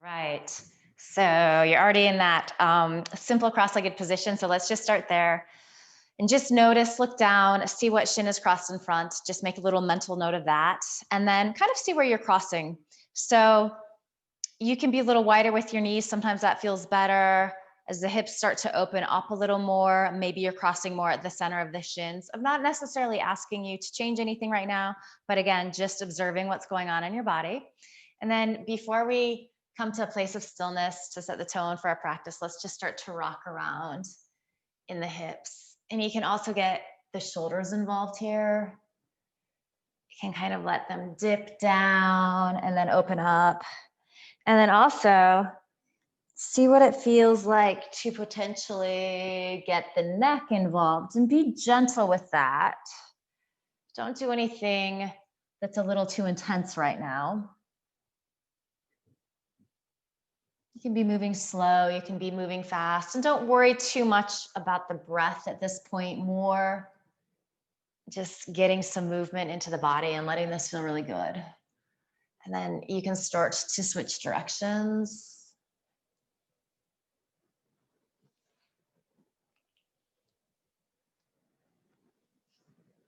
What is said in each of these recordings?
Right. So you're already in that simple cross-legged position. So let's just start there and just notice, look down, see what shin is crossed in front. Just make a little mental note of that. And then kind of see where you're crossing. So you can be a little wider with your knees. Sometimes that feels better. As the hips start to open up a little more, maybe you're crossing more at the center of the shins. I'm not necessarily asking you to change anything right now, but again, just observing what's going on in your body. And then before we come to a place of stillness to set the tone for our practice, let's just start to rock around in the hips. And you can also get the shoulders involved here. You can kind of let them dip down and then open up. And then also see what it feels like to potentially get the neck involved and be gentle with that. Don't do anything that's a little too intense right now. You can be moving slow, you can be moving fast, and don't worry too much about the breath at this point. More just getting some movement into the body and letting this feel really good. And then you can start to switch directions.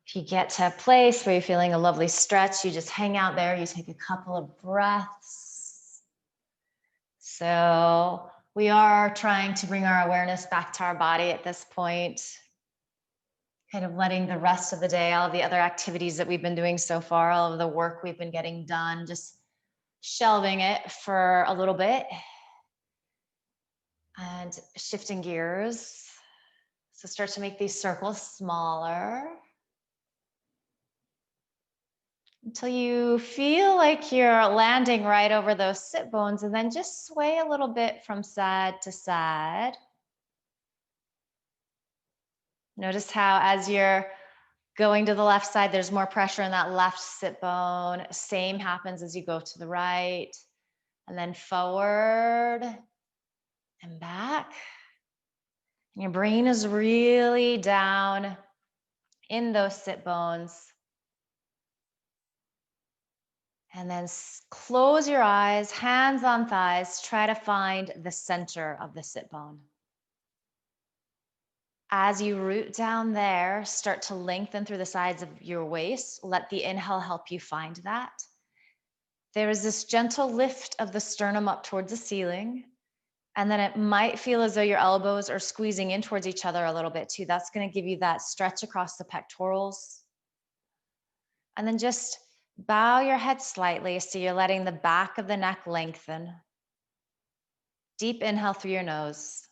If you get to a place where you're feeling a lovely stretch, you just hang out there, you take a couple of breaths. So we are trying to bring our awareness back to our body at this point, kind of letting the rest of the day, all of the other activities that we've been doing so far, all of the work we've been getting done, just shelving it for a little bit and shifting gears. So start to make these circles smaller until you feel like you're landing right over those sit bones, and then just sway a little bit from side to side. Notice how as you're going to the left side, there's more pressure in that left sit bone. Same happens as you go to the right, and then forward and back. And your brain is really down in those sit bones. And then close your eyes, hands on thighs, try to find the center of the sit bone. As you root down there, start to lengthen through the sides of your waist. Let the inhale help you find that. There is this gentle lift of the sternum up towards the ceiling. And then it might feel as though your elbows are squeezing in towards each other a little bit too. That's going to give you that stretch across the pectorals. And then just bow your head slightly so you're letting the back of the neck lengthen. Deep inhale through your nose.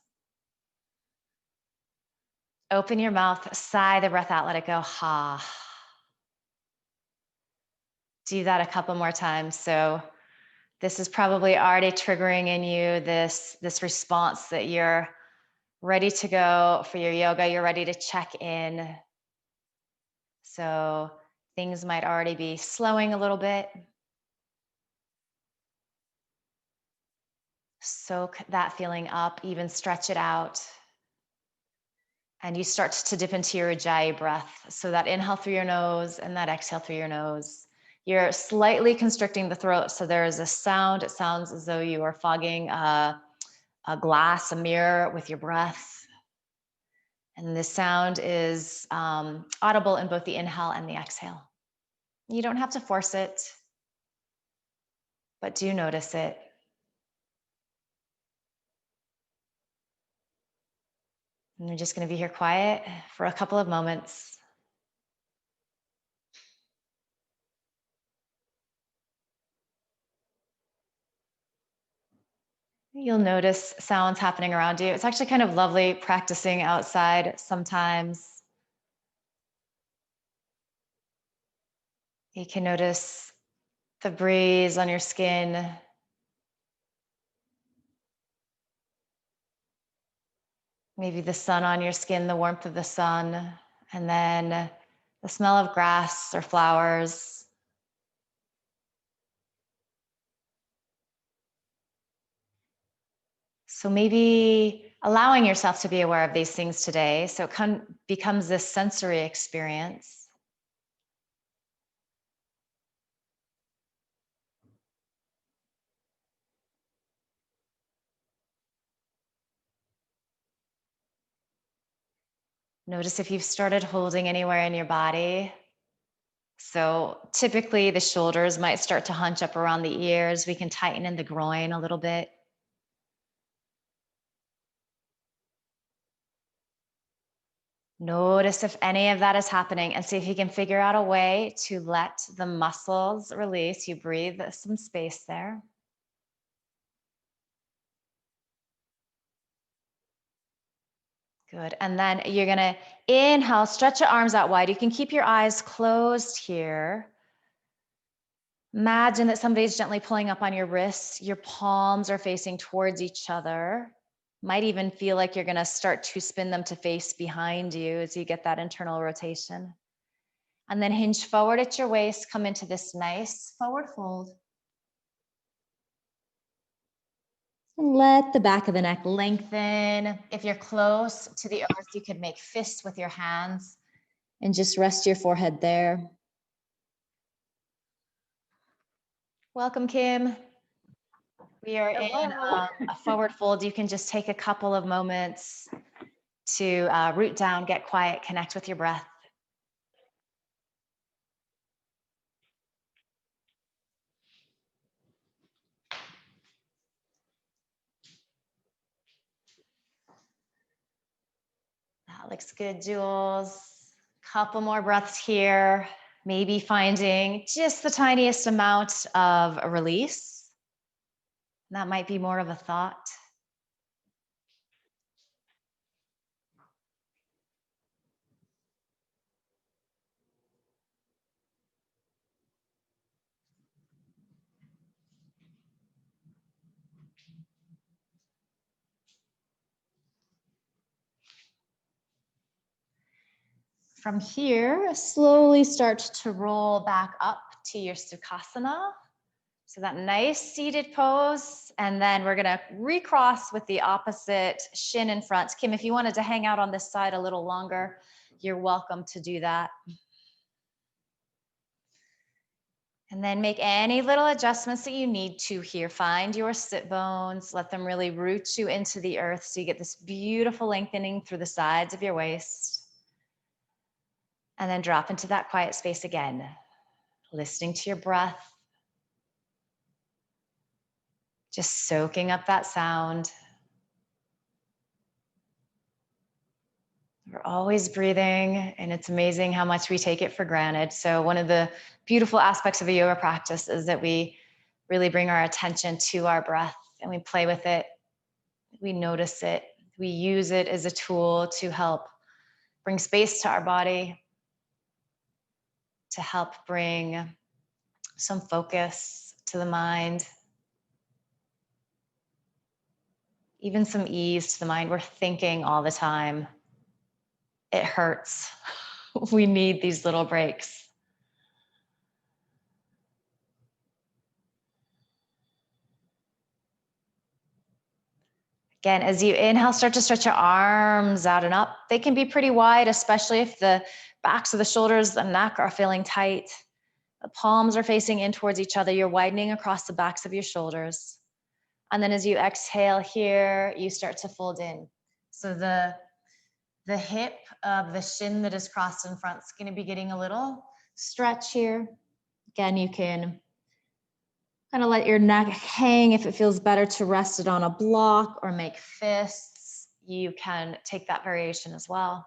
Open your mouth, sigh the breath out, let it go. Ha. Do that a couple more times. So this is probably already triggering in you this response that you're ready to go for your yoga. You're ready to check in. So things might already be slowing a little bit. Soak that feeling up, even stretch it out. And you start to dip into your Ujjayi breath. So that inhale through your nose and that exhale through your nose. You're slightly constricting the throat. So there is a sound. It sounds as though you are fogging a glass, a mirror with your breath. And this sound is audible in both the inhale and the exhale. You don't have to force it, but do notice it. And we're just going to be here quiet for a couple of moments. You'll notice sounds happening around you. It's actually kind of lovely practicing outside sometimes. You can notice the breeze on your skin. Maybe the sun on your skin, the warmth of the sun, and then the smell of grass or flowers. So maybe allowing yourself to be aware of these things today, so it becomes this sensory experience. Notice if you've started holding anywhere in your body. So typically the shoulders might start to hunch up around the ears. We can tighten in the groin a little bit. Notice if any of that is happening and see if you can figure out a way to let the muscles release. You breathe some space there. Good. And then you're going to inhale, stretch your arms out wide. You can keep your eyes closed here. Imagine that somebody's gently pulling up on your wrists. Your palms are facing towards each other. Might even feel like you're going to start to spin them to face behind you as you get that internal rotation. And then hinge forward at your waist. Come into this nice forward fold. And let the back of the neck lengthen. If you're close to the earth, you could make fists with your hands and just rest your forehead there. Welcome, Kim. We are in a forward fold. You can just take a couple of moments to root down, get quiet, connect with your breath. That looks good, Jules. Couple more breaths here. Maybe finding just the tiniest amount of a release. That might be more of a thought. From here, slowly start to roll back up to your Sukhasana. So that nice seated pose. And then we're gonna recross with the opposite shin in front. Kim, if you wanted to hang out on this side a little longer, you're welcome to do that. And then make any little adjustments that you need to here. Find your sit bones, let them really root you into the earth so you get this beautiful lengthening through the sides of your waist. And then drop into that quiet space again, listening to your breath, just soaking up that sound. We're always breathing, and it's amazing how much we take it for granted. So one of the beautiful aspects of a yoga practice is that we really bring our attention to our breath and we play with it. We notice it. We use it as a tool to help bring space to our body, to help bring some focus to the mind, even some ease to the mind. We're thinking all the time. It hurts. We need these little breaks. Again, as you inhale, start to stretch your arms out and up. They can be pretty wide, especially if the backs of the shoulders, the neck are feeling tight. The palms are facing in towards each other. You're widening across the backs of your shoulders. And then as you exhale here, you start to fold in. So the hip of the shin that is crossed in front is going to be getting a little stretch here. Again, you can kind of let your neck hang if it feels better to rest it on a block or make fists. You can take that variation as well.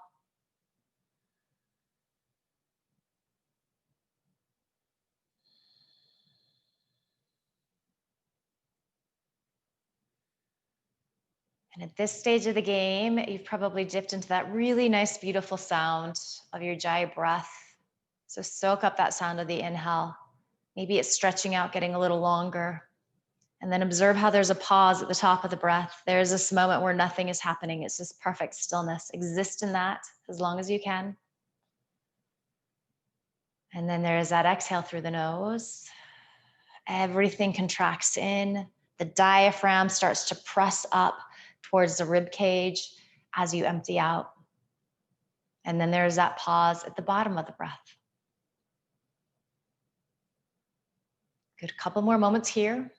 And at this stage of the game, you've probably dipped into that really nice, beautiful sound of your Jai breath. So soak up that sound of the inhale. Maybe it's stretching out, getting a little longer. And then observe how there's a pause at the top of the breath. There's this moment where nothing is happening. It's just perfect stillness. Exist in that as long as you can. And then there's that exhale through the nose. Everything contracts in. The diaphragm starts to press up towards the rib cage as you empty out. And then there's that pause at the bottom of the breath. Good, couple more moments here.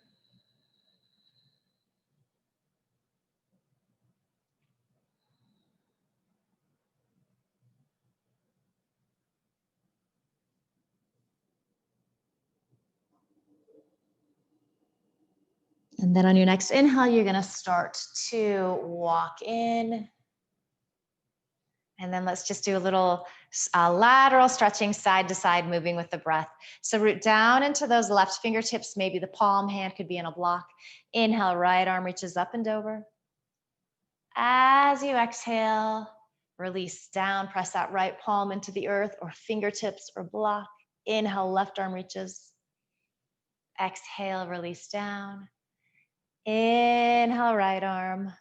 And then on your next inhale, you're gonna start to walk in. And then let's just do a little lateral stretching, side to side, moving with the breath. So root down into those left fingertips. Maybe the palm hand could be in a block. Inhale, right arm reaches up and over. As you exhale, release down, press that right palm into the earth or fingertips or block. Inhale, left arm reaches. Exhale, release down. Inhale, right arm.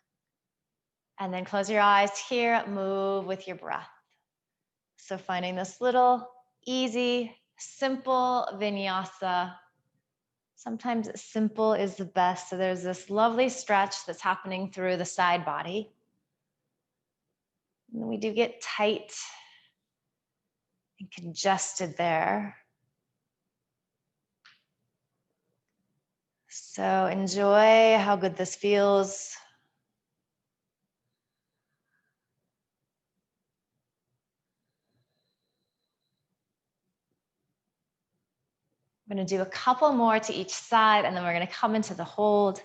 And then close your eyes here, move with your breath. So finding this little easy, simple vinyasa. Sometimes simple is the best. So there's this lovely stretch that's happening through the side body. And we do get tight and congested there. So enjoy how good this feels. I'm going to do a couple more to each side, and then we're going to come into the hold.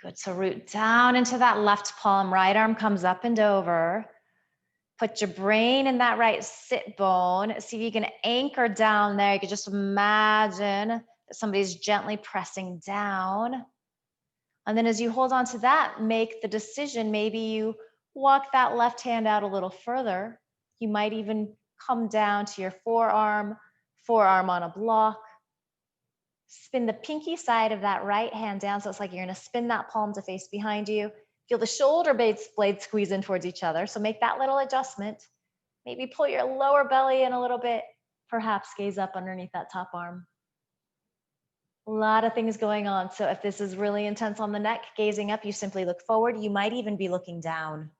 Good, so root down into that left palm, right arm comes up and over. Put your brain in that right sit bone. See if you can anchor down there. You can just imagine that somebody's gently pressing down. And then as you hold on to that, make the decision. Maybe you walk that left hand out a little further. You might even come down to your forearm on a block. Spin the pinky side of that right hand down. So it's like you're going to spin that palm to face behind you. Feel the shoulder blades squeeze in towards each other. So make that little adjustment. Maybe pull your lower belly in a little bit. Perhaps gaze up underneath that top arm. A lot of things going on. So if this is really intense on the neck, gazing up, you simply look forward. You might even be looking down.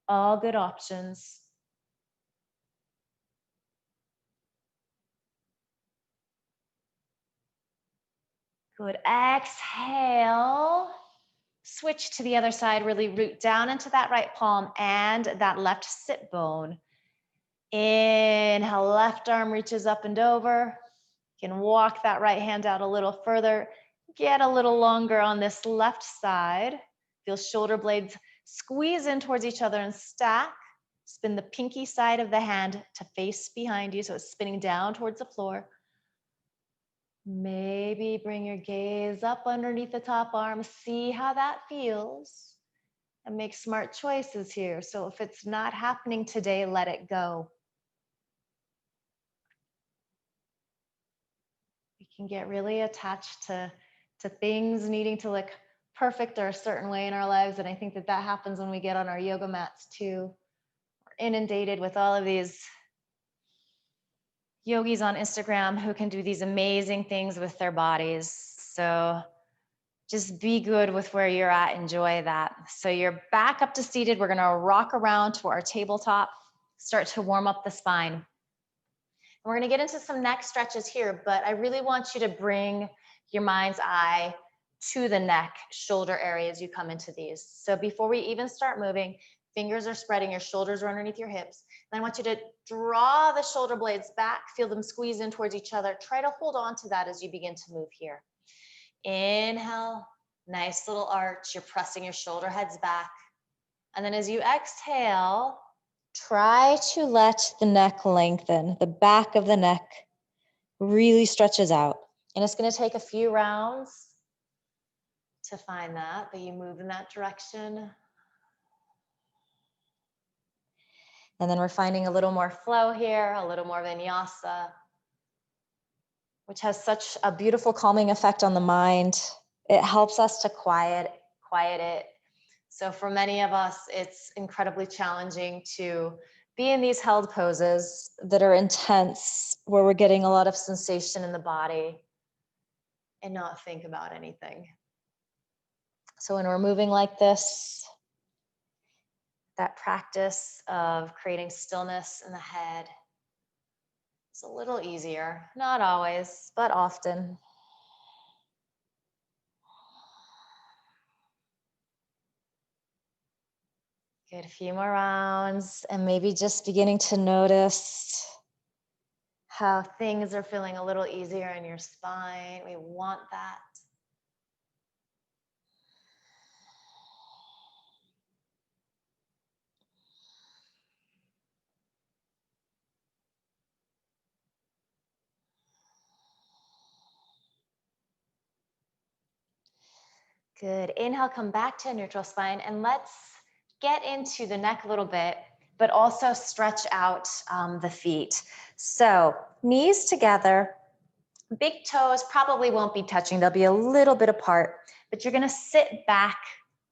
All good options. Good. Exhale. Switch to the other side. Really root down into that right palm and that left sit bone. Inhale, left arm reaches up and over. You can walk that right hand out a little further. Get a little longer on this left side. Feel shoulder blades squeeze in towards each other and stack. Spin the pinky side of the hand to face behind you, so it's spinning down towards the floor. Maybe bring your gaze up underneath the top arm. See how that feels. And make smart choices here. So if it's not happening today, let it go. We can get really attached to things needing to look perfect or a certain way in our lives. And I think that happens when we get on our yoga mats too. We're inundated with all of these yogis on Instagram who can do these amazing things with their bodies. So just be good with where you're at. Enjoy that. So you're back up to seated. We're going to rock around to our tabletop, start to warm up the spine. And we're going to get into some neck stretches here, but I really want you to bring your mind's eye to the neck, shoulder area as you come into these. So before we even start moving, fingers are spreading, your shoulders are underneath your hips. Then I want you to draw the shoulder blades back, feel them squeeze in towards each other. Try to hold on to that as you begin to move here. Inhale, nice little arch. You're pressing your shoulder heads back. And then as you exhale, try to let the neck lengthen. The back of the neck really stretches out. And it's going to take a few rounds to find that, but you move in that direction. And then we're finding a little more flow here, a little more vinyasa, which has such a beautiful calming effect on the mind. It helps us to quiet it. So for many of us, it's incredibly challenging to be in these held poses that are intense, where we're getting a lot of sensation in the body and not think about anything. So when we're moving like this, that practice of creating stillness in the head is a little easier. Not always, but often. Good, a few more rounds, and maybe just beginning to notice how things are feeling a little easier in your spine. We want that. Good. Inhale, come back to a neutral spine, and let's get into the neck a little bit, but also stretch out the feet. So knees together, big toes probably won't be touching. They'll be a little bit apart, but you're gonna sit back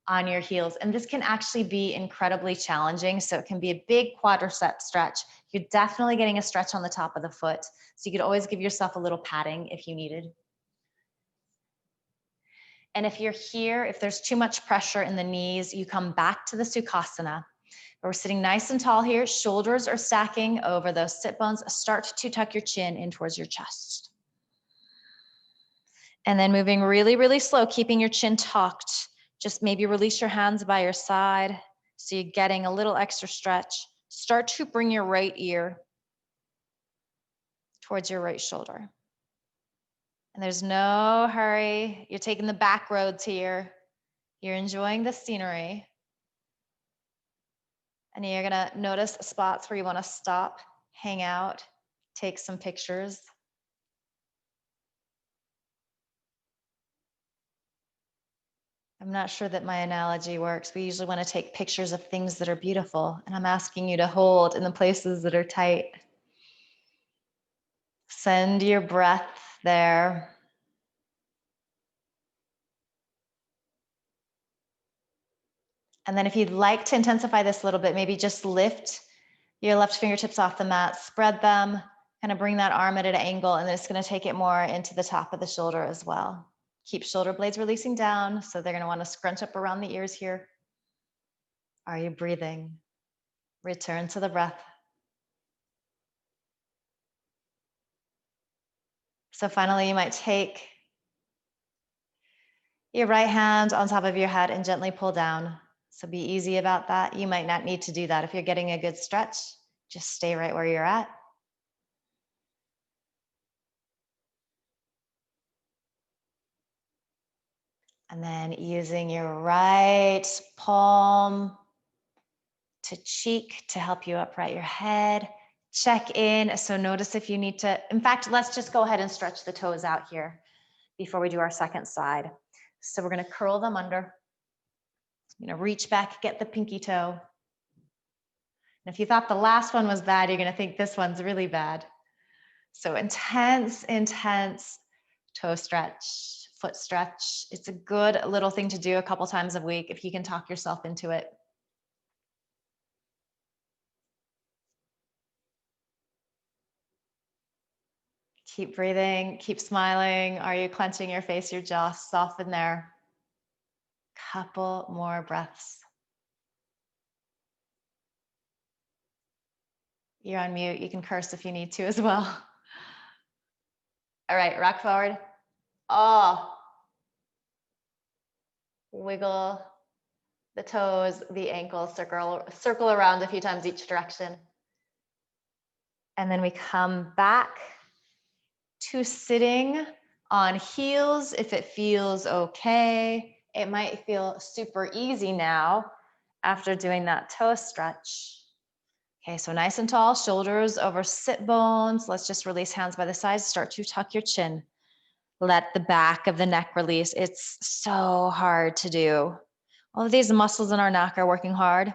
on your heels. And this can actually be incredibly challenging. So it can be a big quadricep stretch. You're definitely getting a stretch on the top of the foot. So you could always give yourself a little padding if you needed. And if you're here, if there's too much pressure in the knees, you come back to the Sukhasana. We're sitting nice and tall here. Shoulders are stacking over those sit bones. Start to tuck your chin in towards your chest. And then moving really, really slow, keeping your chin tucked. Just maybe release your hands by your side. So you're getting a little extra stretch. Start to bring your right ear towards your right shoulder. And there's no hurry. You're taking the back roads here. You're enjoying the scenery. And you're gonna notice spots where you wanna stop, hang out, take some pictures. I'm not sure that my analogy works. We usually wanna take pictures of things that are beautiful, and I'm asking you to hold in the places that are tight. Send your breath there. And then if you'd like to intensify this a little bit, maybe just lift your left fingertips off the mat, spread them, kind of bring that arm at an angle, and then it's gonna take it more into the top of the shoulder as well. Keep shoulder blades releasing down, so they're gonna wanna scrunch up around the ears here. Are you breathing? Return to the breath. So finally, you might take your right hand on top of your head and gently pull down. So be easy about that. You might not need to do that. If you're getting a good stretch, just stay right where you're at. And then using your right palm to cheek to help you upright your head. Check in. So notice if you need to, in fact, let's just go ahead and stretch the toes out here before we do our second side. So we're gonna curl them under. Reach back, get the pinky toe. And if you thought the last one was bad, you're gonna think this one's really bad. So intense, intense toe stretch, foot stretch. It's a good little thing to do a couple times a week if you can talk yourself into it. Keep breathing, keep smiling. Are you clenching your face, your jaw? Soften there. Couple more breaths. You're on mute. You can curse if you need to as well. All right, rock forward. Oh. Wiggle the toes, the ankles, circle around a few times each direction. And then we come back to sitting on heels if it feels okay. It might feel super easy now after doing that toe stretch. Okay, so nice and tall, shoulders over sit bones. Let's just release hands by the sides. Start to tuck your chin. Let the back of the neck release. It's so hard to do. All of these muscles in our neck are working hard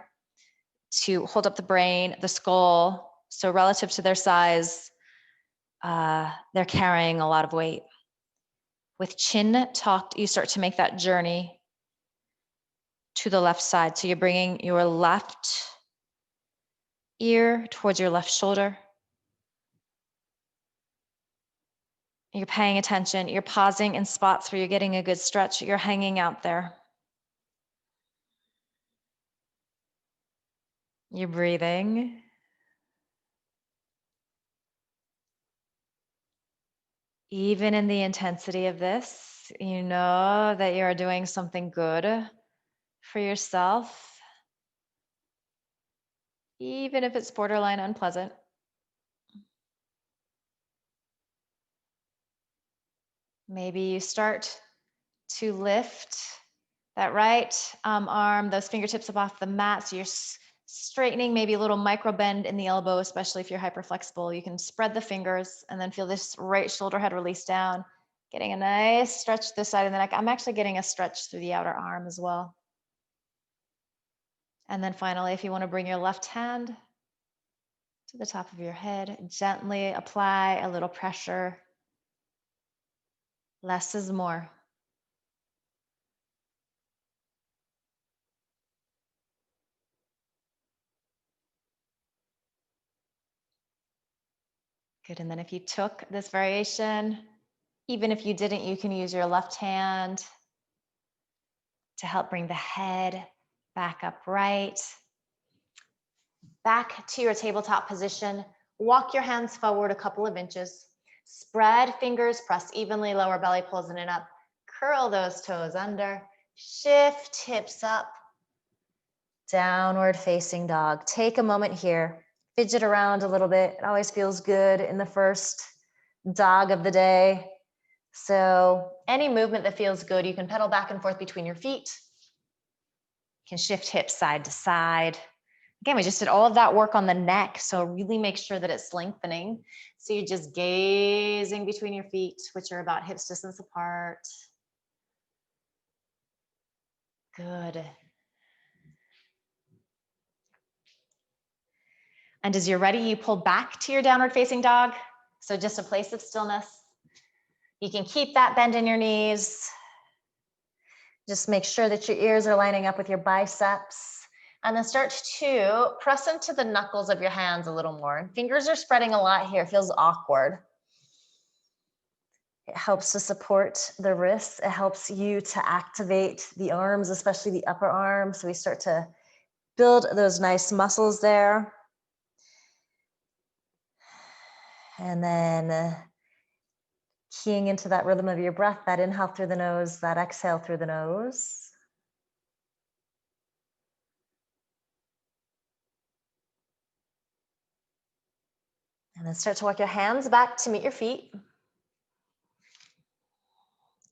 to hold up the brain, the skull. So relative to their size, they're carrying a lot of weight. With chin tucked, you start to make that journey to the left side. So you're bringing your left ear towards your left shoulder. You're paying attention. You're pausing in spots where you're getting a good stretch. You're hanging out there. You're breathing. Even in the intensity of this, you know that you're doing something good for yourself, even if it's borderline unpleasant. Maybe you start to lift that right arm, those fingertips up off the mat. So you're straightening, maybe a little micro bend in the elbow, especially if you're hyper flexible. You can spread the fingers and then feel this right shoulder head release down, getting a nice stretch this side of the neck. I'm actually getting a stretch through the outer arm as well. And then finally, if you want to bring your left hand to the top of your head, gently apply a little pressure. Less is more. Good, and then if you took this variation, even if you didn't, you can use your left hand to help bring the head back upright. Back to your tabletop position. Walk your hands forward a couple of inches. Spread fingers, press evenly, lower belly pulls in and up. Curl those toes under. Shift hips up. Downward facing dog. Take a moment here. Fidget around a little bit. It always feels good in the first dog of the day. So any movement that feels good, you can pedal back and forth between your feet. You can shift hips side to side. Again, we just did all of that work on the neck, so really make sure that it's lengthening. So you're just gazing between your feet, which are about hips distance apart. Good. And as you're ready, you pull back to your downward facing dog. So just a place of stillness. You can keep that bend in your knees. Just make sure that your ears are lining up with your biceps. And then start to press into the knuckles of your hands a little more. Fingers are spreading a lot here. It feels awkward. It helps to support the wrists. It helps you to activate the arms, especially the upper arm. So we start to build those nice muscles there. And then keying into that rhythm of your breath, that inhale through the nose, that exhale through the nose. And then start to walk your hands back to meet your feet.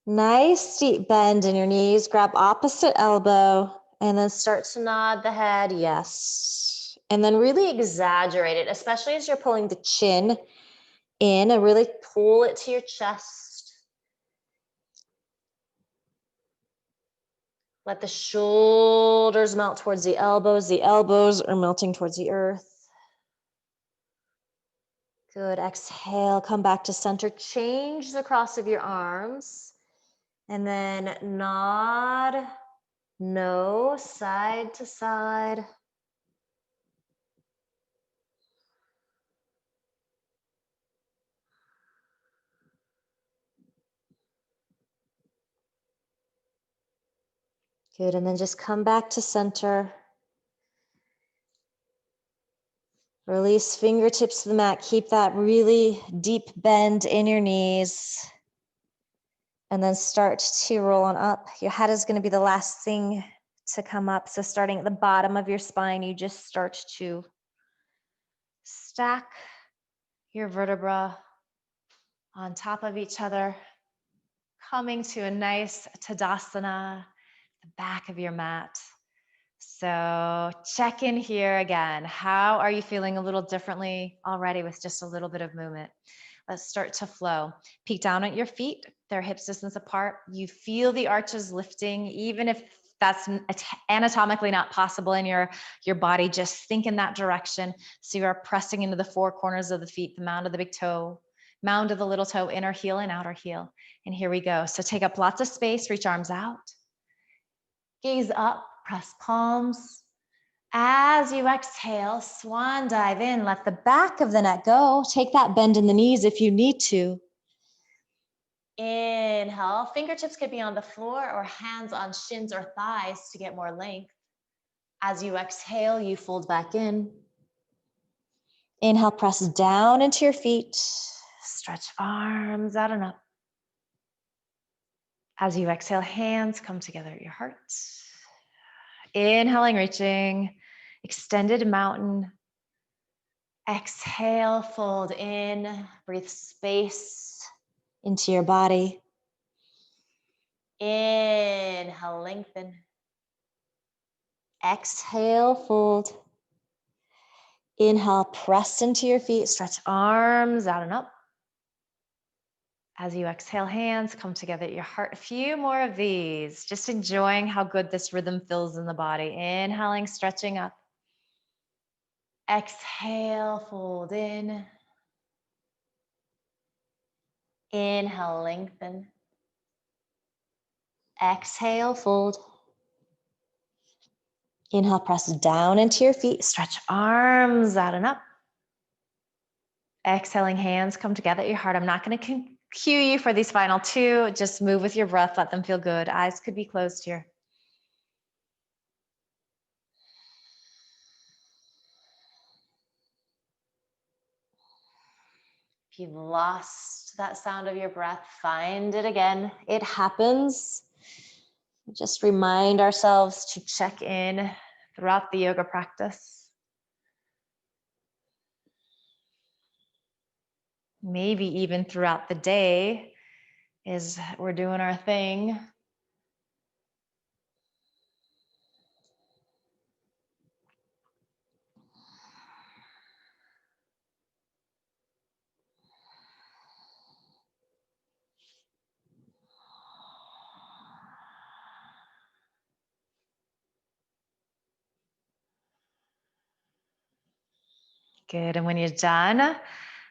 Nice deep bend in your knees. Grab opposite elbow and then start to nod the head, yes. And then really exaggerate it, especially as you're pulling the chin in and really pull it to your chest. Let the shoulders melt towards the elbows. The elbows are melting towards the earth. Good, exhale, come back to center. Change the cross of your arms. And then nod, no, side to side. Good, and then just come back to center. Release fingertips to the mat. Keep that really deep bend in your knees. And then start to roll on up. Your head is going to be the last thing to come up. So starting at the bottom of your spine, you just start to stack your vertebra on top of each other, coming to a nice Tadasana, the back of your mat. So check in here again. How are you feeling a little differently already with just a little bit of movement? Let's start to flow. Peek down at your feet. They're hips distance apart. You feel the arches lifting, even if that's anatomically not possible in your body, just think in that direction. So you are pressing into the four corners of the feet, the mound of the big toe, mound of the little toe, inner heel and outer heel. And here we go. So take up lots of space, reach arms out. Gaze up, press palms. As you exhale, swan dive in, let the back of the neck go. Take that bend in the knees if you need to. Inhale, fingertips could be on the floor or hands on shins or thighs to get more length. As you exhale, you fold back in. Inhale, press down into your feet. Stretch arms out and up. As you exhale, hands come together at your heart. Inhaling, reaching, extended mountain. Exhale, fold in, breathe space into your body. Inhale, lengthen. Exhale, fold. Inhale, press into your feet, stretch arms out and up. As you exhale, hands come together at your heart. A few more of these, just enjoying how good this rhythm feels in the body. Inhaling, stretching up. Exhale, fold in. Inhale, lengthen. Exhale, fold. Inhale, press down into your feet, stretch arms out and up. Exhaling, hands come together at your heart. I'm not going to cue you for these final two. Just move with your breath. Let them feel good. Eyes could be closed here. If you've lost that sound of your breath, find it again. It happens. Just remind ourselves to check in throughout the yoga practice. Maybe even throughout the day as we're doing our thing. Good, and when you're done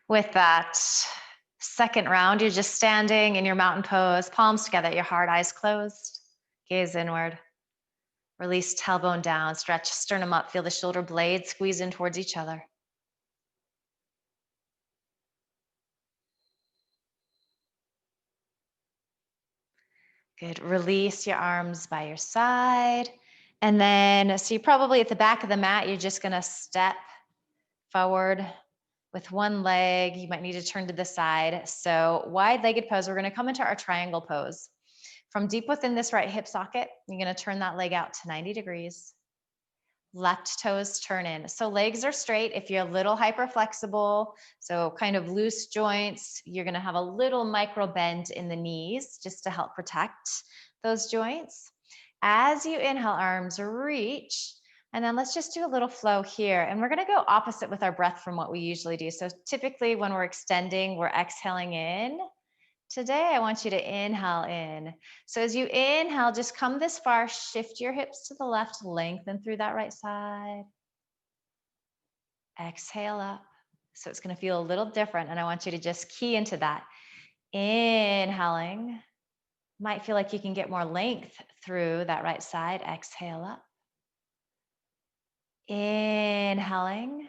with that second round, you're just standing in your mountain pose, palms together at your heart, eyes closed, gaze inward. Release tailbone down, stretch sternum up, feel the shoulder blades squeeze in towards each other. Good, release your arms by your side. And then, so you're probably at the back of the mat, you're just gonna step forward with one leg. You might need to turn to the side. So wide-legged pose, we're gonna come into our triangle pose. From deep within this right hip socket, you're gonna turn that leg out to 90 degrees. Left toes turn in. So legs are straight. If you're a little hyper flexible, so kind of loose joints, you're gonna have a little micro bend in the knees just to help protect those joints. As you inhale, arms reach. And then let's just do a little flow here. And we're gonna go opposite with our breath from what we usually do. So typically when we're extending, we're exhaling in. Today, I want you to inhale in. So as you inhale, just come this far, shift your hips to the left, lengthen through that right side. Exhale up. So it's gonna feel a little different, and I want you to just key into that. Inhaling. Might feel like you can get more length through that right side. Exhale up. Inhaling.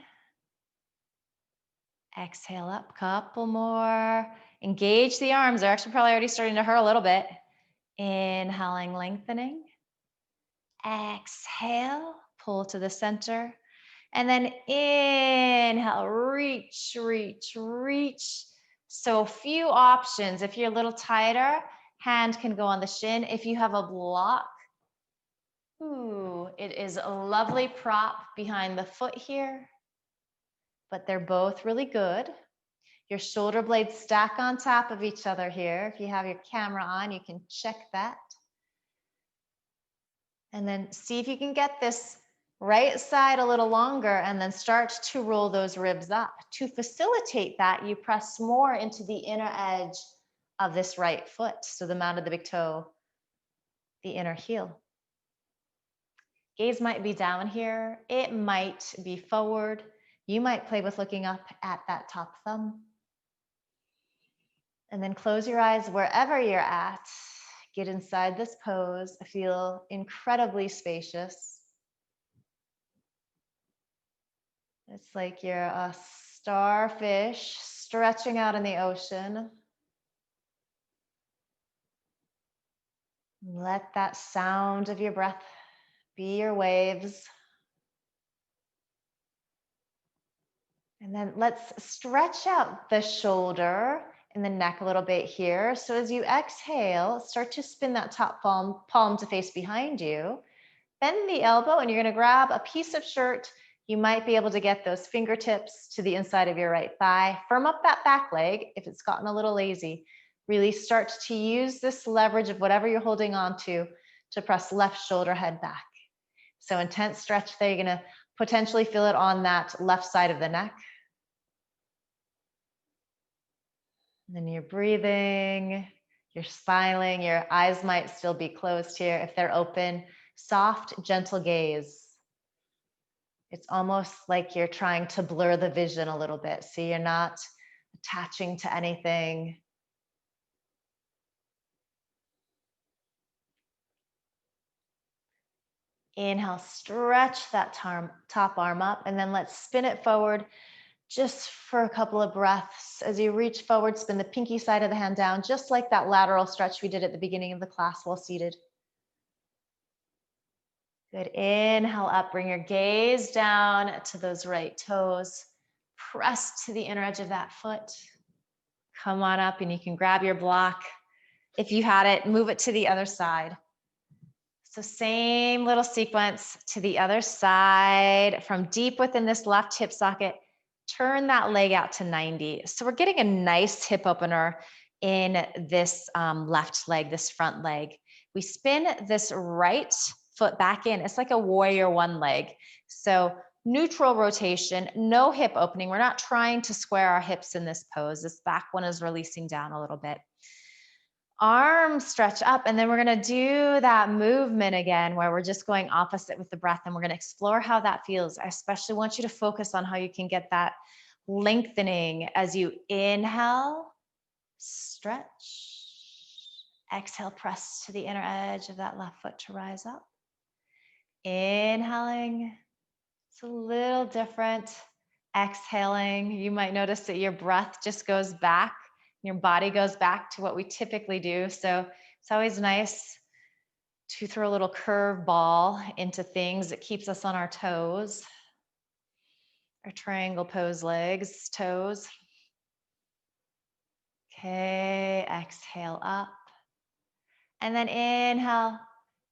Exhale up, couple more. Engage the arms. They're actually probably already starting to hurt a little bit. Inhaling, lengthening. Exhale, pull to the center. And then inhale, reach, reach, reach. So a few options. If you're a little tighter, hand can go on the shin. If you have a block, it is a lovely prop behind the foot here. But they're both really good. Your shoulder blades stack on top of each other here. If you have your camera on, you can check that. And then see if you can get this right side a little longer and then start to roll those ribs up. To facilitate that, you press more into the inner edge of this right foot. So the mount of the big toe, the inner heel. Gaze might be down here. It might be forward. You might play with looking up at that top thumb. And then close your eyes wherever you're at. Get inside this pose. Feel incredibly spacious. It's like you're a starfish stretching out in the ocean. Let that sound of your breath be your waves. And then let's stretch out the shoulder and the neck a little bit here. So as you exhale, start to spin that top palm to face behind you. Bend the elbow and you're gonna grab a piece of shirt. You might be able to get those fingertips to the inside of your right thigh. Firm up that back leg if it's gotten a little lazy. Really start to use this leverage of whatever you're holding on to press left shoulder head back. So intense stretch there. You're gonna potentially feel it on that left side of the neck. And then you're breathing, you're smiling, your eyes might still be closed here. If they're open, soft, gentle gaze. It's almost like you're trying to blur the vision a little bit, so you're not attaching to anything. Inhale, stretch that top arm up, and then let's spin it forward just for a couple of breaths. As you reach forward, spin the pinky side of the hand down, just like that lateral stretch we did at the beginning of the class while seated. Good, inhale up, bring your gaze down to those right toes. Press to the inner edge of that foot. Come on up and you can grab your block. If you had it, move it to the other side. So same little sequence to the other side. From deep within this left hip socket, turn that leg out to 90. So we're getting a nice hip opener in this left leg, this front leg. We spin this right foot back in. It's like a warrior one leg. So neutral rotation, no hip opening. We're not trying to square our hips in this pose. This back one is releasing down a little bit. Arms stretch up, and then we're going to do that movement again where we're just going opposite with the breath, and we're going to explore how that feels. I especially want you to focus on how you can get that lengthening as you inhale, stretch, exhale, press to the inner edge of that left foot to rise up. Inhaling, it's a little different. Exhaling, you might notice that your breath just goes back. Your body goes back to what we typically do. So it's always nice to throw a little curve ball into things that keeps us on our toes. Our triangle pose legs, toes. Okay, exhale up. And then inhale,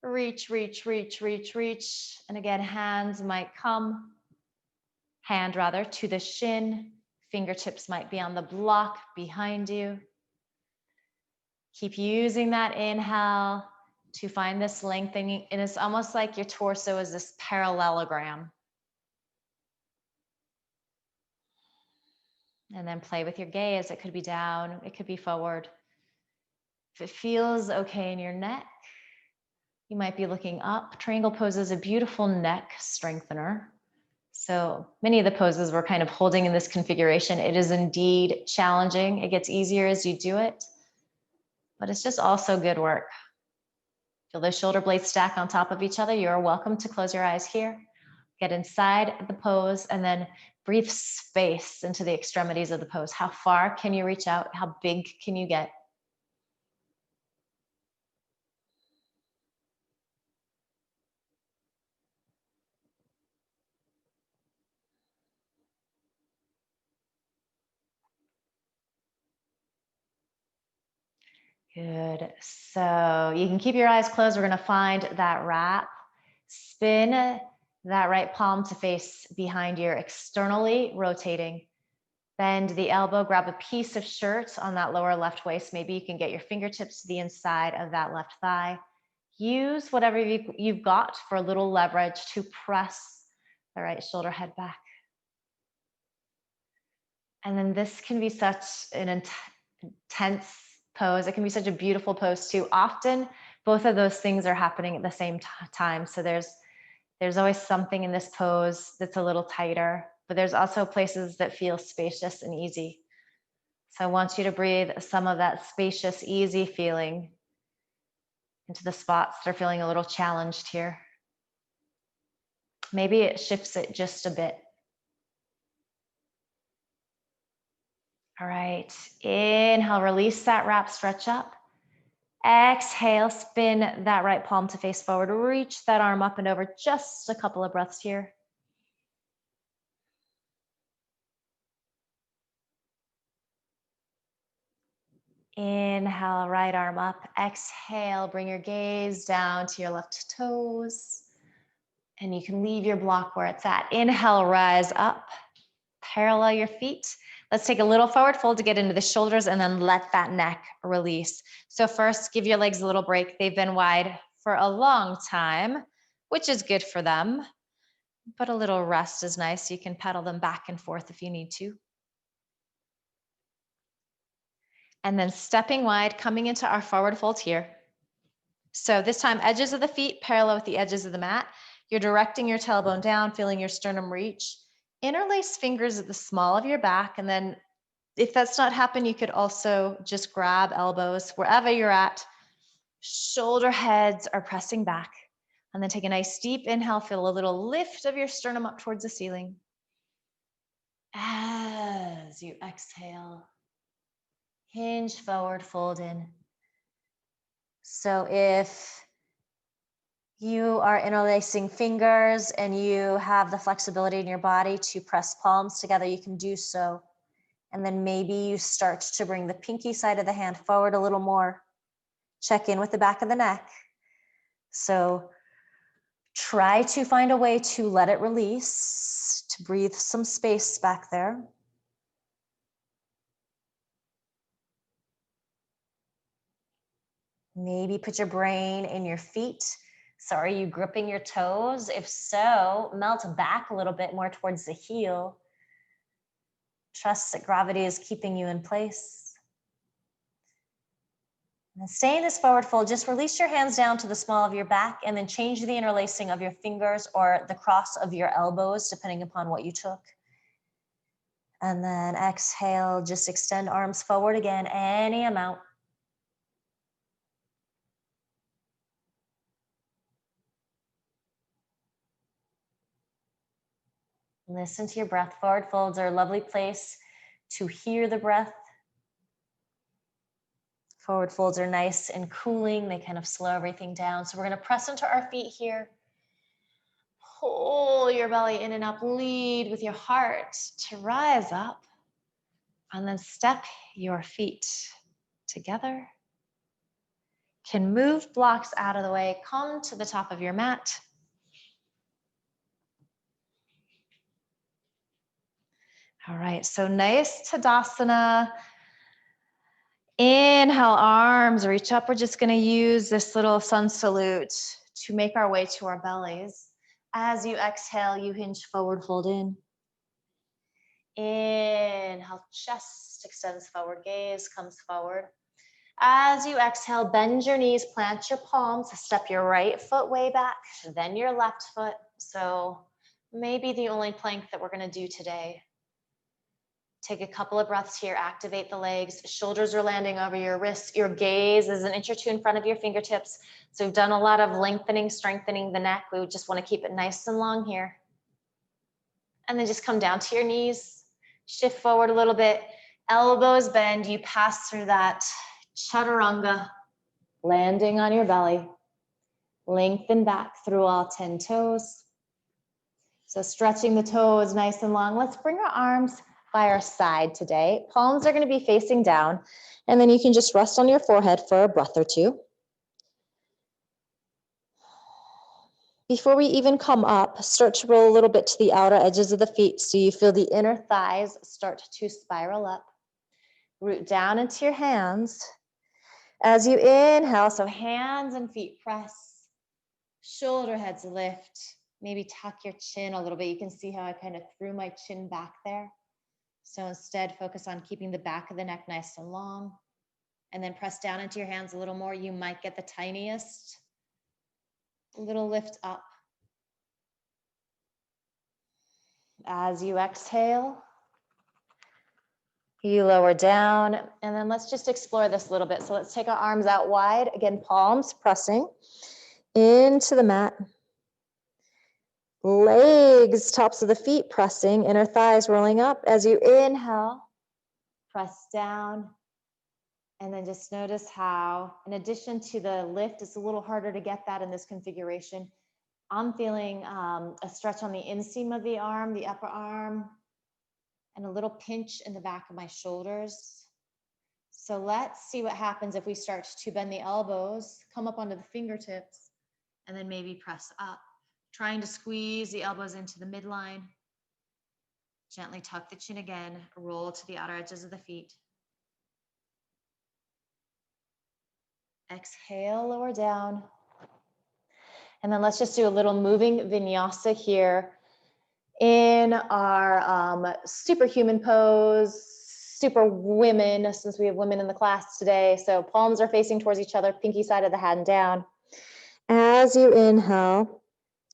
reach, reach, reach, reach, reach. And again, hands might come, to the shin. Fingertips might be on the block behind you. Keep using that inhale to find this lengthening, and it's almost like your torso is this parallelogram. And then play with your gaze. It could be down, it could be forward. If it feels okay in your neck, you might be looking up. Triangle pose is a beautiful neck strengthener. So many of the poses we're kind of holding in this configuration. It is indeed challenging. It gets easier as you do it, but it's just also good work. Feel those shoulder blades stack on top of each other. You're welcome to close your eyes here. Get inside the pose and then breathe space into the extremities of the pose. How far can you reach out? How big can you get? Good. So you can keep your eyes closed. We're going to find that wrap. Spin that right palm to face behind you, externally rotating. Bend the elbow, grab a piece of shirt on that lower left waist. Maybe you can get your fingertips to the inside of that left thigh. Use whatever you've got for a little leverage to press the right shoulder head back. And then this can be such an intense pose. It can be such a beautiful pose too. Often both of those things are happening at the same time. So there's always something in this pose that's a little tighter, but there's also places that feel spacious and easy. So I want you to breathe some of that spacious, easy feeling into the spots that are feeling a little challenged here. Maybe it shifts it just a bit. All right, inhale, release that wrap, stretch up. Exhale, spin that right palm to face forward. Reach that arm up and over, just a couple of breaths here. Inhale, right arm up. Exhale, bring your gaze down to your left toes. And you can leave your block where it's at. Inhale, rise up. Parallel your feet. Let's take a little forward fold to get into the shoulders and then let that neck release. So first, give your legs a little break. They've been wide for a long time, which is good for them, but a little rest is nice. You can pedal them back and forth if you need to. And then stepping wide, coming into our forward fold here. So this time, edges of the feet parallel with the edges of the mat. You're directing your tailbone down, feeling your sternum reach. Interlace fingers at the small of your back. And then if that's not happening, you could also just grab elbows wherever you're at. Shoulder heads are pressing back. And then take a nice deep inhale. Feel a little lift of your sternum up towards the ceiling. As you exhale, hinge forward, fold in. So if you are interlacing fingers and you have the flexibility in your body to press palms together, you can do so. And then maybe you start to bring the pinky side of the hand forward a little more. Check in with the back of the neck. So try to find a way to let it release, to breathe some space back there. Maybe put your brain in your feet. So are you gripping your toes? If so, melt back a little bit more towards the heel. Trust that gravity is keeping you in place. And stay in this forward fold. Just release your hands down to the small of your back and then change the interlacing of your fingers or the cross of your elbows, depending upon what you took. And then exhale, just extend arms forward again, any amount. Listen to your breath. Forward folds are a lovely place to hear the breath. Forward folds are nice and cooling. They kind of slow everything down. So we're going to press into our feet here. Pull your belly in and up. Lead with your heart to rise up. And then step your feet together. Can move blocks out of the way. Come to the top of your mat. All right, so nice Tadasana. Inhale, arms reach up. We're just going to use this little sun salute to make our way to our bellies. As you exhale, you hinge forward, fold in. Inhale, chest extends forward, gaze comes forward. As you exhale, bend your knees, plant your palms, step your right foot way back, then your left foot. So maybe the only plank that we're going to do today. Take a couple of breaths here, activate the legs, shoulders are landing over your wrists, your gaze is an inch or two in front of your fingertips. So we've done a lot of lengthening, strengthening the neck. We would just want to keep it nice and long here. And then just come down to your knees, shift forward a little bit, elbows bend, you pass through that chaturanga, landing on your belly, lengthen back through all 10 toes. So stretching the toes nice and long. Let's bring our arms by our side today. Palms are going to be facing down, and then you can just rest on your forehead for a breath or two. Before we even come up, start to roll a little bit to the outer edges of the feet so you feel the inner thighs start to spiral up. Root down into your hands. As you inhale, so hands and feet press, shoulder heads lift, maybe tuck your chin a little bit. You can see how I kind of threw my chin back there. So instead, focus on keeping the back of the neck nice and long, and then press down into your hands a little more. You might get the tiniest little lift up. As you exhale, you lower down, and then let's just explore this a little bit. So let's take our arms out wide. Again, palms pressing into the mat. Legs, tops of the feet pressing, inner thighs rolling up. As you inhale, press down. And then just notice how, in addition to the lift, it's a little harder to get that in this configuration. I'm feeling a stretch on the inseam of the arm, the upper arm, and a little pinch in the back of my shoulders. So let's see what happens if we start to bend the elbows, come up onto the fingertips, and then maybe press up, trying to squeeze the elbows into the midline. Gently tuck the chin again, roll to the outer edges of the feet. Exhale, lower down. And then let's just do a little moving vinyasa here in our superhuman pose, super women, since we have women in the class today. So palms are facing towards each other, pinky side of the hand down. As you inhale,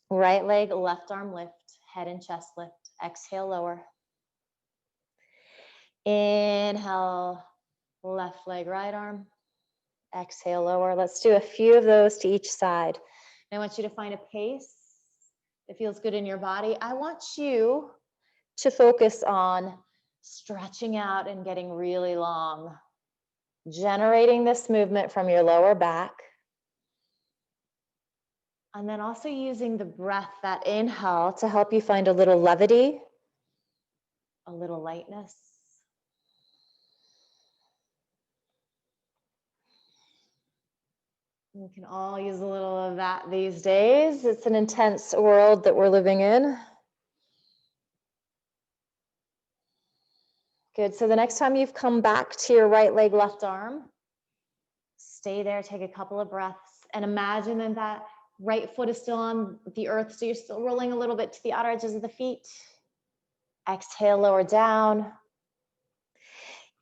right leg, left arm lift, head and chest lift. Exhale, lower. Inhale, left leg, right arm. Exhale, lower. Let's do a few of those to each side. And I want you to find a pace that feels good in your body. I want you to focus on stretching out and getting really long, generating this movement from your lower back. And then also using the breath, that inhale, to help you find a little levity, a little lightness. We can all use a little of that these days. It's an intense world that we're living in. Good. So the next time you've come back to your right leg, left arm, stay there, take a couple of breaths, and imagine that that right foot is still on the earth, so you're still rolling a little bit to the outer edges of the feet. Exhale, lower down.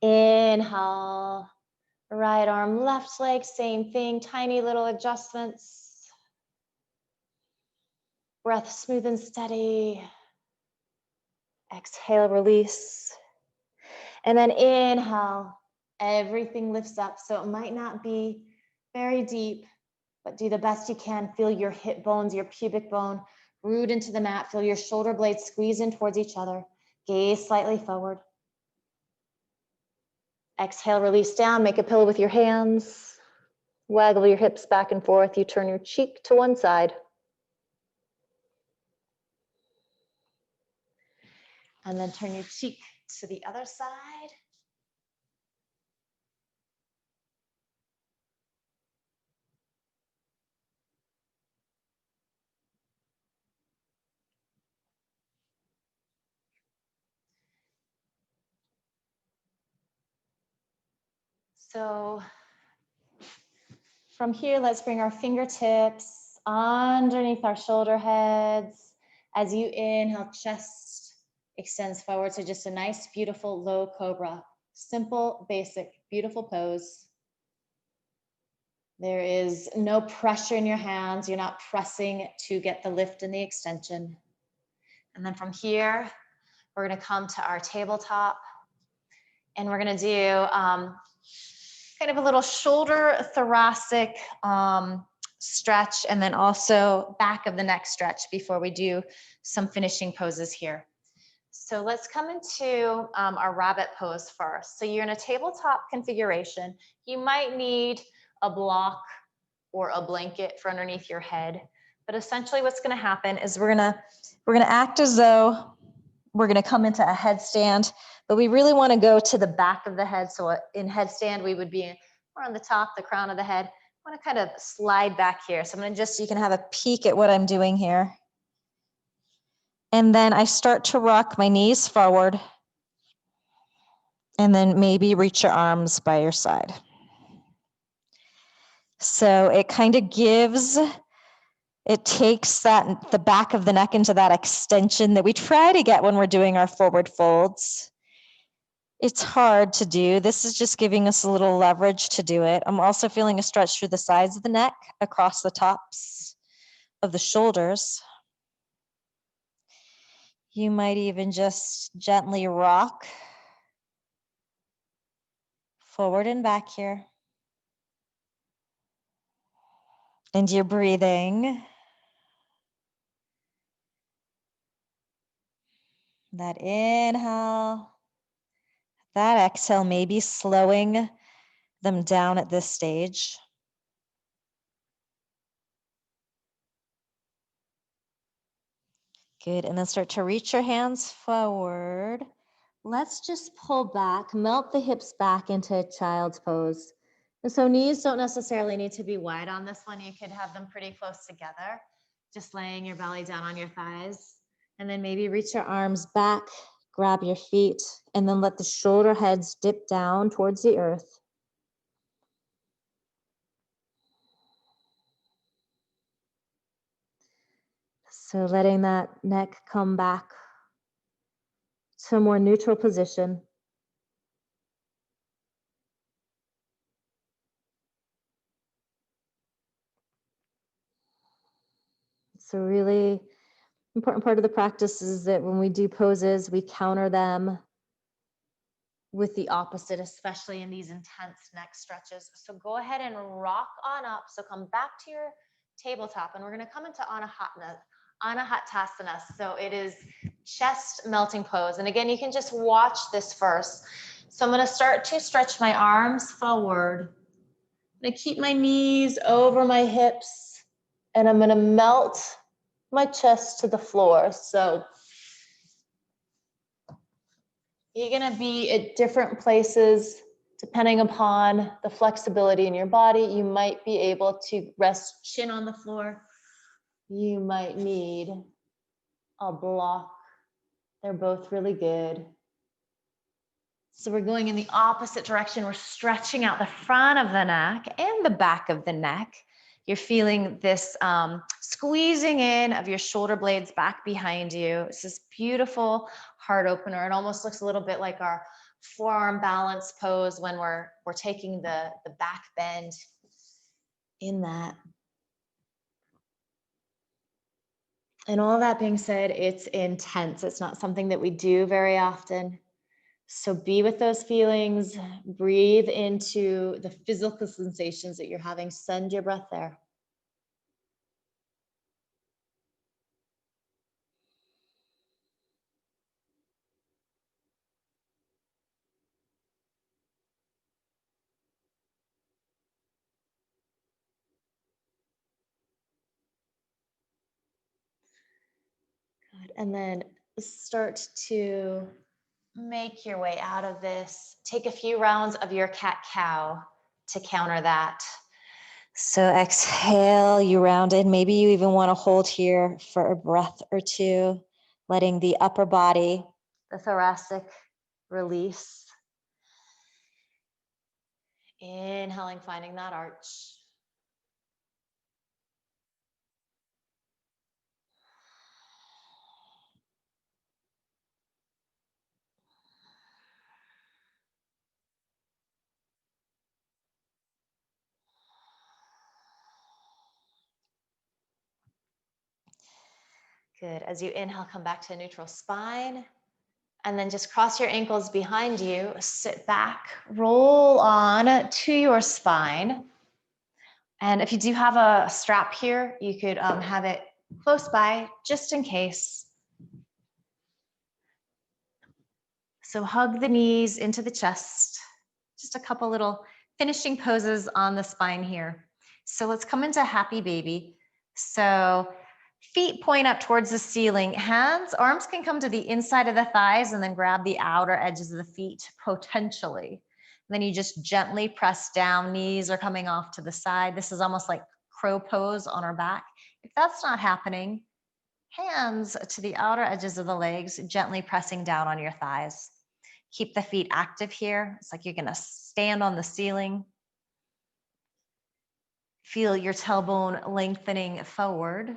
Inhale, right arm, left leg, same thing, tiny little adjustments. Breath smooth and steady. Exhale, release. And then inhale, everything lifts up. So it might not be very deep, but do the best you can. Feel your hip bones, your pubic bone root into the mat. Feel your shoulder blades squeeze in towards each other. Gaze slightly forward. Exhale, release down. Make a pillow with your hands. Waggle your hips back and forth. You turn your cheek to one side. And then turn your cheek to the other side. So from here, let's bring our fingertips underneath our shoulder heads. As you inhale, chest extends forward. So just a nice, beautiful low cobra. Simple, basic, beautiful pose. There is no pressure in your hands. You're not pressing to get the lift and the extension. And then from here, we're going to come to our tabletop. And we're going to do kind of a little shoulder thoracic stretch, and then also back of the neck stretch before we do some finishing poses here. So let's come into our rabbit pose first. So you're in a tabletop configuration. You might need a block or a blanket for underneath your head, but essentially what's going to happen is we're going to act as though we're going to come into a headstand, but we really want to go to the back of the head. So in headstand, we would be more on the top, the crown of the head. I want to kind of slide back here. So I'm going to so you can have a peek at what I'm doing here. And then I start to rock my knees forward, and then maybe reach your arms by your side. So it kind of it takes the back of the neck into that extension that we try to get when we're doing our forward folds. It's hard to do. This is just giving us a little leverage to do it. I'm also feeling a stretch through the sides of the neck, across the tops of the shoulders. You might even just gently rock forward and back here. And you're breathing. That inhale, that exhale, maybe slowing them down at this stage. Good, and then start to reach your hands forward. Let's just pull back, melt the hips back into a child's pose. And so knees don't necessarily need to be wide on this one. You could have them pretty close together, just laying your belly down on your thighs. And then maybe reach your arms back Grab your feet and then let the shoulder heads dip down towards the earth. So letting that neck come back to a more neutral position. So really important part of the practice is that when we do poses, we counter them with the opposite, especially in these intense neck stretches. So go ahead and rock on up. So come back to your tabletop, and we're going to come into Anahatasana. So it is chest melting pose. And again, you can just watch this first. So I'm going to start to stretch my arms forward. I'm going to keep my knees over my hips, and I'm going to melt my chest to the floor. So you're going to be at different places depending upon the flexibility in your body. You might be able to rest chin on the floor. You might need a block. They're both really good. So we're going in the opposite direction. We're stretching out the front of the neck and the back of the neck. You're feeling this squeezing in of your shoulder blades back behind you. It's this beautiful heart opener. It almost looks a little bit like our forearm balance pose when we're taking the back bend in that. And all that being said, it's intense. It's not something that we do very often. So be with those feelings, breathe into the physical sensations that you're having, send your breath there. Good. And then start to make your way out of this. Take a few rounds of your cat-cow to counter that. So exhale, you rounded. Maybe you even want to hold here for a breath or two, letting the upper body, the thoracic, release. Inhaling, finding that arch. Good. As you inhale, come back to a neutral spine. And then just cross your ankles behind you, sit back, roll on to your spine. And if you do have a strap here, you could have it close by just in case. So hug the knees into the chest. Just a couple little finishing poses on the spine here. So let's come into happy baby. So feet point up towards the ceiling. Arms can come to the inside of the thighs and then grab the outer edges of the feet potentially. And then you just gently press down. Knees are coming off to the side. This is almost like crow pose on our back. If that's not happening, hands to the outer edges of the legs, gently pressing down on your thighs. Keep the feet active here. It's like you're going to stand on the ceiling. Feel your tailbone lengthening forward.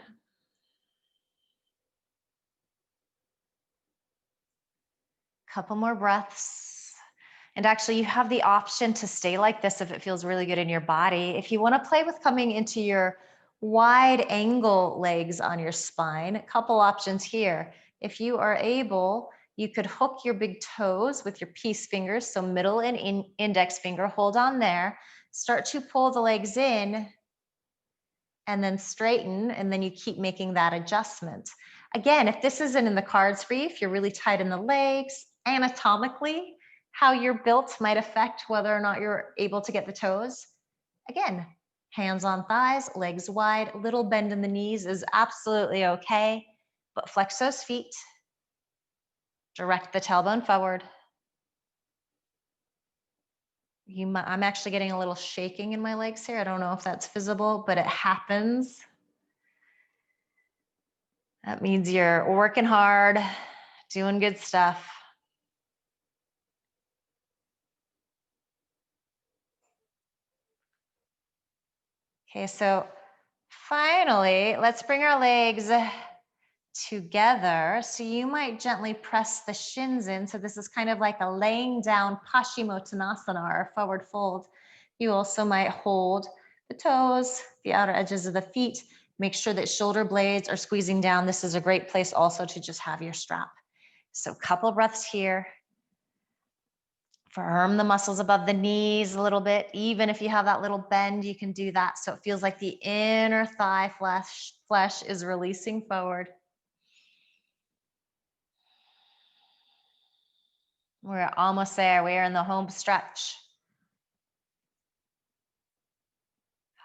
Couple more breaths. And actually, you have the option to stay like this if it feels really good in your body. If you want to play with coming into your wide angle legs on your spine, a couple options here. If you are able, you could hook your big toes with your peace fingers, so middle and index finger, hold on there. Start to pull the legs in and then straighten, and then you keep making that adjustment. Again, if this isn't in the cards for you, if you're really tight in the legs, anatomically, how you're built might affect whether or not you're able to get the toes. Again, hands on thighs, legs wide, little bend in the knees is absolutely okay, but flex those feet. Direct the tailbone forward. I'm actually getting a little shaking in my legs here. I don't know if that's visible, but it happens. That means you're working hard, doing good stuff. Okay, so finally, let's bring our legs together. So you might gently press the shins in. So this is kind of like a laying down Paschimottanasana or forward fold. You also might hold the toes, the outer edges of the feet. Make sure that shoulder blades are squeezing down. This is a great place also to just have your strap. So a couple breaths here. Firm the muscles above the knees a little bit. Even if you have that little bend, you can do that. So it feels like the inner thigh flesh is releasing forward. We're almost there. We are in the home stretch.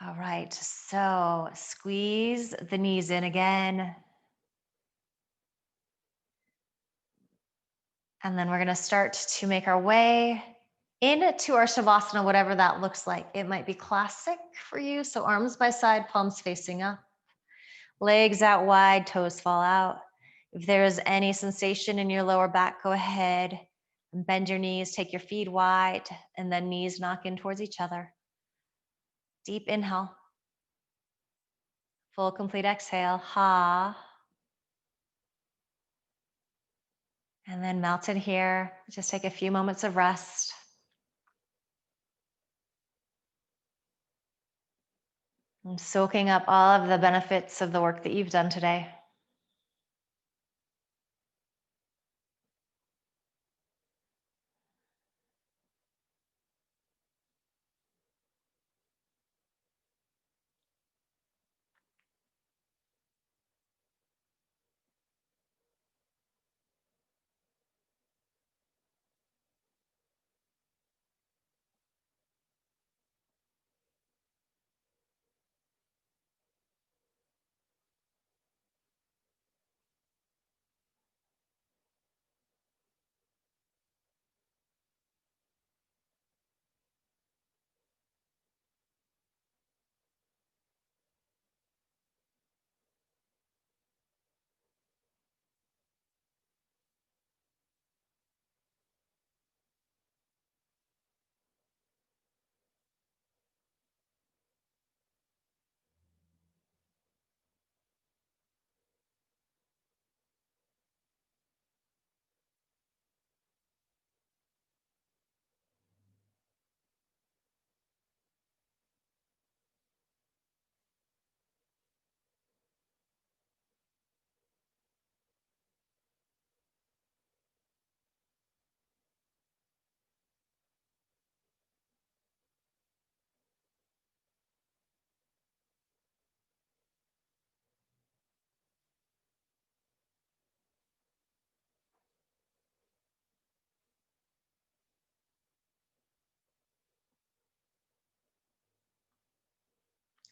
All right, so squeeze the knees in again. And then we're going to start to make our way into our Shavasana, whatever that looks like. It might be classic for you. So arms by side, palms facing up, legs out wide, toes fall out. If there is any sensation in your lower back, go ahead and bend your knees, take your feet wide, and then knees knock in towards each other. Deep inhale. Full complete exhale. Ha. And then melt in here. Just take a few moments of rest. And soaking up all of the benefits of the work that you've done today.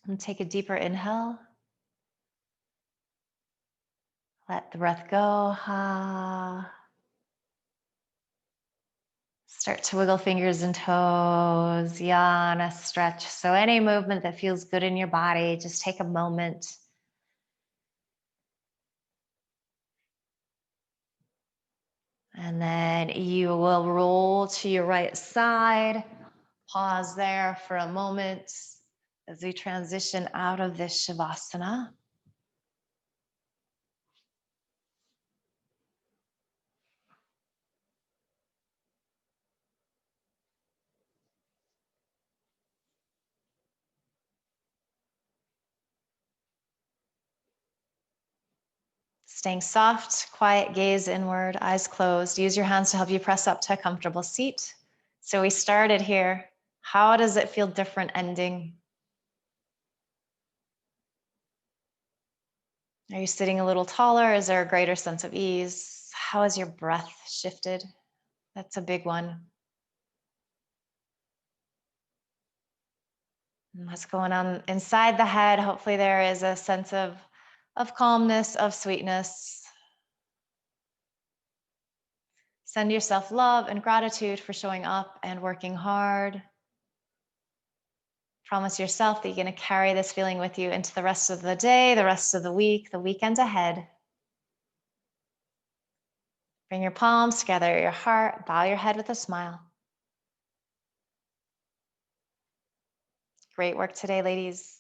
And take a deeper inhale. Let the breath go. Ha. Start to wiggle fingers and toes. Yana, stretch. So any movement that feels good in your body, just take a moment. And then you will roll to your right side. Pause there for a moment as we transition out of this Shavasana. Staying soft, quiet, gaze inward, eyes closed. Use your hands to help you press up to a comfortable seat. So we started here. How does it feel different ending? Are you sitting a little taller? Is there a greater sense of ease? How has your breath shifted? That's a big one. And what's going on inside the head? Hopefully there is a sense of calmness, of sweetness. Send yourself love and gratitude for showing up and working hard. Promise yourself that you're going to carry this feeling with you into the rest of the day, the rest of the week, the weekend ahead. Bring your palms together, your heart, bow your head with a smile. Great work today, ladies.